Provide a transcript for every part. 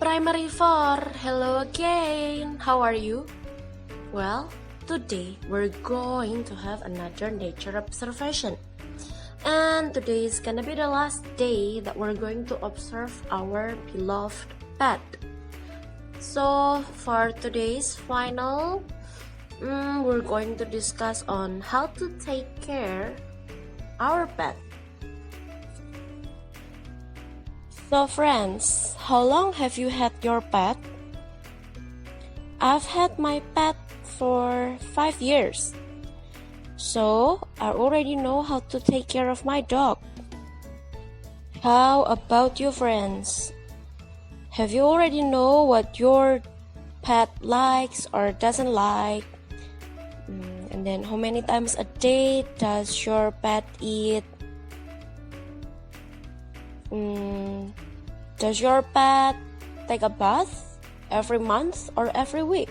Primary 4, hello again. How are you? Well, today we're going to have another nature observation. And today is gonna be the last day that we're going to observe our beloved pet. So for today's final, we're going to discuss on how to take care our pet. So friends, how long have you had your pet? I've had my pet for 5 years. So I already know how to take care of my dog. How about you friends? Have you already know what your pet likes or doesn't like? And then how many times a day does your pet eat? Does your pet take a bath every month or every week?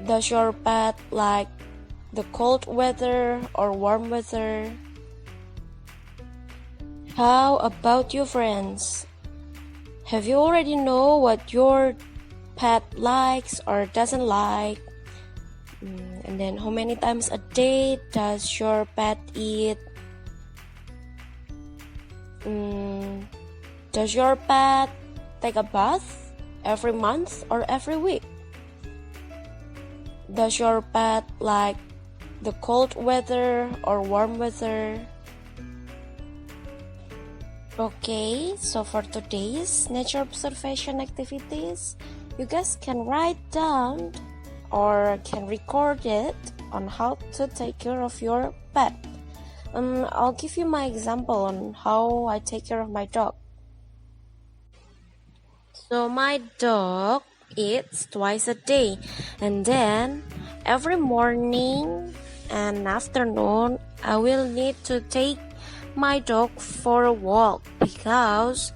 Does your pet like the cold weather or warm weather? How about you friends? Have you already know what your pet likes or doesn't like? And then how many times a day does your pet eat? Does your pet take a bath every month or every week? Does your pet like the cold weather or warm weather? Okay, so for today's nature observation activities, you guys can write down or can record it on how to take care of your pet. I'll give you my example on how I take care of my dog. So my dog eats twice a day, and then every morning and afternoon I will need to take my dog for a walk because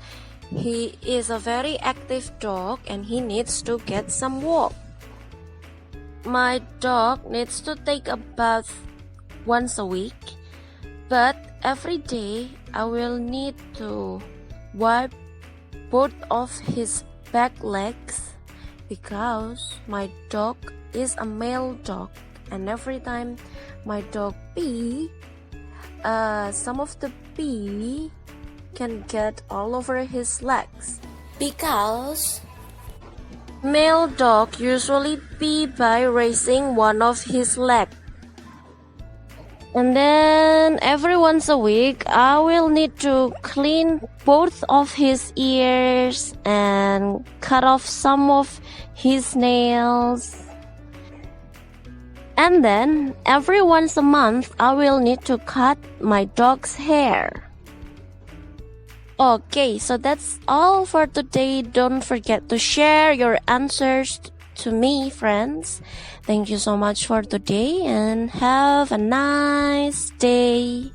he is a very active dog and he needs to get some walk. My dog needs to take a bath once a week, but every day I will need to wipe both of his back legs because my dog is a male dog, and every time my dog pee, some of the pee can get all over his legs because male dog usually pee by raising one of his legs. And then every once a week I will need to clean both of his ears and cut off some of his nails. And then every once a month I will need to cut my dog's hair. Okay, so that's all for today. Don't forget to share your answers to me, friends. Thank you so much for today and have a nice day.